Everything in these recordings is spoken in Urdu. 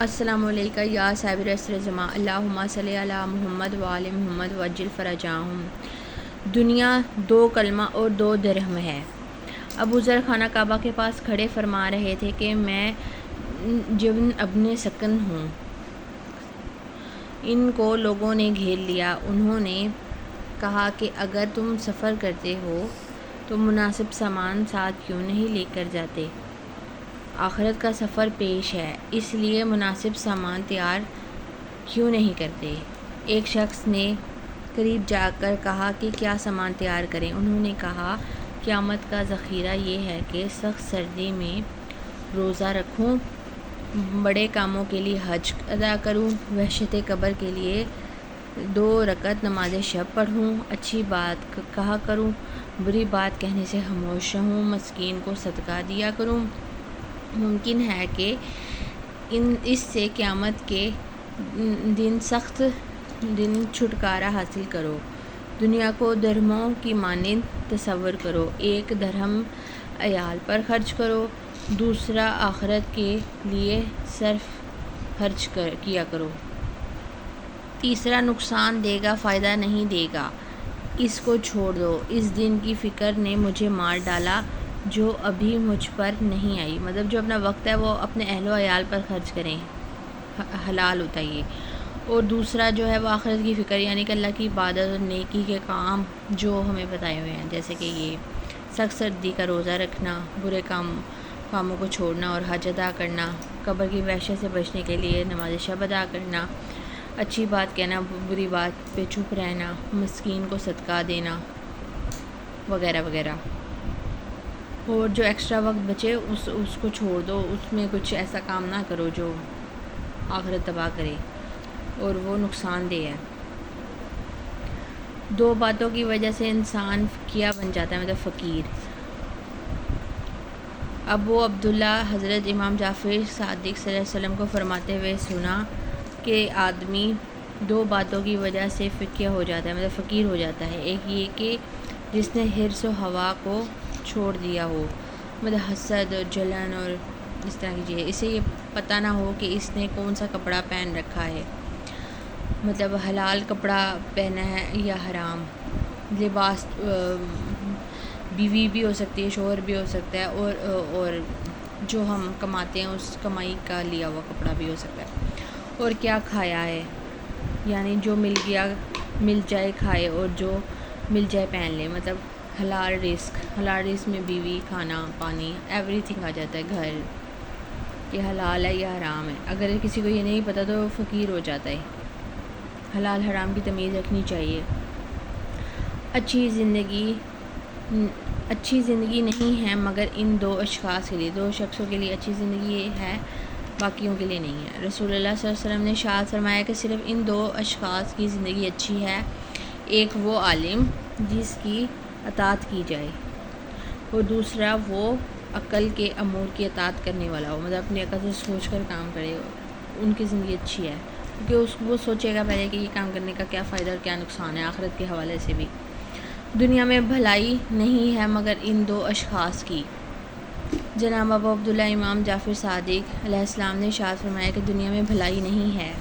السلام علیکم یا صابر اسر جماع اللہم صلی علی محمد وآل محمد وعجل فرجہم۔ دنیا 2 کلمہ اور 2 درہم ہے۔ ابو ذر خانہ کعبہ کے پاس کھڑے فرما رہے تھے کہ میں جبن ابن سکن ہوں۔ ان کو لوگوں نے گھیر لیا۔ انہوں نے کہا کہ اگر تم سفر کرتے ہو تو مناسب سامان ساتھ کیوں نہیں لے کر جاتے؟ آخرت کا سفر پیش ہے، اس لیے مناسب سامان تیار کیوں نہیں کرتے؟ ایک شخص نے قریب جا کر کہا کہ کیا سامان تیار کریں؟ انہوں نے کہا قیامت کا ذخیرہ یہ ہے کہ سخت سردی میں روزہ رکھوں، بڑے کاموں کے لیے حج ادا کروں، وحشت قبر کے لیے 2 رکعت نماز شب پڑھوں، اچھی بات کہا کروں، بری بات کہنے سے خاموش رہوں، مسکین کو صدقہ دیا کروں۔ ممکن ہے کہ اس سے قیامت کے دن سخت دن چھٹکارا حاصل کرو۔ دنیا کو درہموں کی مانند تصور کرو، 1 درہم عیال پر خرچ کرو، دوسرا آخرت کے لیے صرف خرچ کیا کرو۔ تیسرا نقصان دے گا، فائدہ نہیں دے گا، اس کو چھوڑ دو۔ اس دن کی فکر نے مجھے مار ڈالا جو ابھی مجھ پر نہیں آئی۔ مطلب جو اپنا وقت ہے وہ اپنے اہل و عیال پر خرچ کریں، حلال ہوتا ہے یہ۔ اور دوسرا جو ہے وہ آخرت کی فکر، یعنی کہ اللہ کی عبادت اور نیکی کے کام جو ہمیں بتائے ہوئے ہیں، جیسے کہ یہ سخت سردی کا روزہ رکھنا، برے کاموں کو چھوڑنا اور حج ادا کرنا، قبر کی وحشت سے بچنے کے لیے نماز شب ادا کرنا، اچھی بات کہنا، بری بات پہ چپ رہنا، مسکین کو صدقہ دینا وغیرہ وغیرہ۔ اور جو ایکسٹرا وقت بچے اس کو چھوڑ دو، اس میں کچھ ایسا کام نہ کرو جو آخرت تباہ کرے اور وہ نقصان دہ ہے۔ 2 باتوں کی وجہ سے انسان کیا بن جاتا ہے، مطلب فقیر۔ ابو عبداللہ حضرت امام جعفر صادق صلی اللہ علیہ وسلم کو فرماتے ہوئے سنا کہ آدمی 2 باتوں کی وجہ سے فقیر ہو جاتا ہے، مطلب فقیر ہو جاتا ہے۔ ایک یہ کہ جس نے حرص و ہوا کو چھوڑ دیا ہو، مطلب حسد اور جلن اور اس طرح کی چیزیں، اسے یہ پتہ نہ ہو کہ اس نے کون سا کپڑا پہن رکھا ہے، مطلب حلال کپڑا پہنا ہے یا حرام لباس، بیوی بھی ہو سکتی ہے، شوہر بھی ہو سکتا ہے، اور جو ہم کماتے ہیں اس کمائی کا لیا ہوا کپڑا بھی ہو سکتا ہے۔ اور کیا کھایا ہے، یعنی جو مل جائے کھائے اور جو مل جائے پہن لے، مطلب حلال رزق میں بیوی، کھانا، پانی، ایوری تھنگ آ جاتا ہے، گھر، کہ حلال ہے یا حرام ہے۔ اگر کسی کو یہ نہیں پتہ تو وہ فقیر ہو جاتا ہے۔ حلال حرام کی تمیز رکھنی چاہیے۔ اچھی زندگی نہیں ہے مگر ان 2 اشخاص کے لیے، 2 شخصوں کے لیے اچھی زندگی ہے، باقیوں کے لیے نہیں ہے۔ رسول اللہ صلی اللہ علیہ وسلم نے ارشاد فرمایا کہ صرف ان 2 اشخاص کی زندگی اچھی ہے، ایک وہ عالم جس کی اطاعت کی جائے، اور دوسرا وہ عقل کے امور کی اطاعت کرنے والا ہو، مطلب اپنی عقل سے سوچ کر کام کرے، ان کی زندگی اچھی ہے، کیونکہ وہ سوچے گا پہلے کہ یہ کام کرنے کا کیا فائدہ اور کیا نقصان ہے آخرت کے حوالے سے بھی۔ دنیا میں بھلائی نہیں ہے مگر ان 2 اشخاص کی۔ جناب ابو عبداللہ امام جعفر صادق علیہ السلام نے ارشاد فرمایا کہ دنیا میں بھلائی نہیں ہے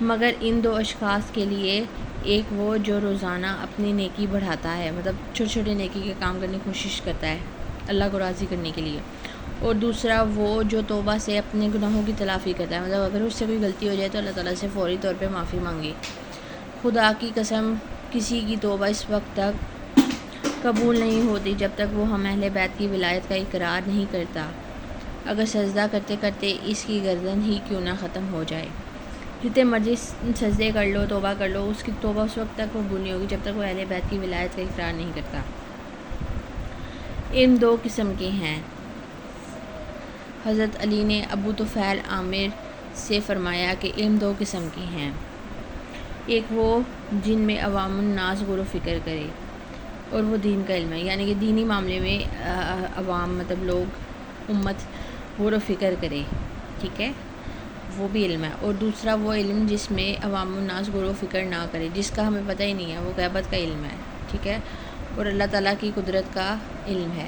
مگر ان 2 اشخاص کے لیے، ایک وہ جو روزانہ اپنی نیکی بڑھاتا ہے، مطلب چھوٹے چھوٹے نیکی کے کام کرنے کی کوشش کرتا ہے اللہ کو راضی کرنے کے لیے، اور دوسرا وہ جو توبہ سے اپنے گناہوں کی تلافی کرتا ہے، مطلب اگر اس سے کوئی غلطی ہو جائے تو اللہ تعالیٰ سے فوری طور پہ معافی مانگے۔ خدا کی قسم کسی کی توبہ اس وقت تک قبول نہیں ہوتی جب تک وہ ہم اہل بیت کی ولایت کا اقرار نہیں کرتا، اگر سجدہ کرتے کرتے اس کی گردن ہی کیوں نہ ختم ہو جائے۔ جتنے مرضی سجدے کر لو، توبہ کر لو، اس کی توبہ اس وقت تک قبول نہیں ہوگی جب تک وہ اہل بیت کی ولایت کا اقرار نہیں کرتا۔ علم 2 قسم کے ہیں۔ حضرت علی نے ابو طفیل عامر سے فرمایا کہ علم 2 قسم کے ہیں، ایک وہ جن میں عوام الناس غور و فکر کرے، اور وہ دین کا علم ہے، یعنی کہ دینی معاملے میں عوام، مطلب لوگ، امت غور و فکر کرے، ٹھیک ہے، وہ بھی علم ہے۔ اور دوسرا وہ علم جس میں عوام الناس غور و فکر نہ کرے، جس کا ہمیں پتہ ہی نہیں ہے، وہ غیبت کا علم ہے، ٹھیک ہے، اور اللہ تعالیٰ کی قدرت کا علم ہے۔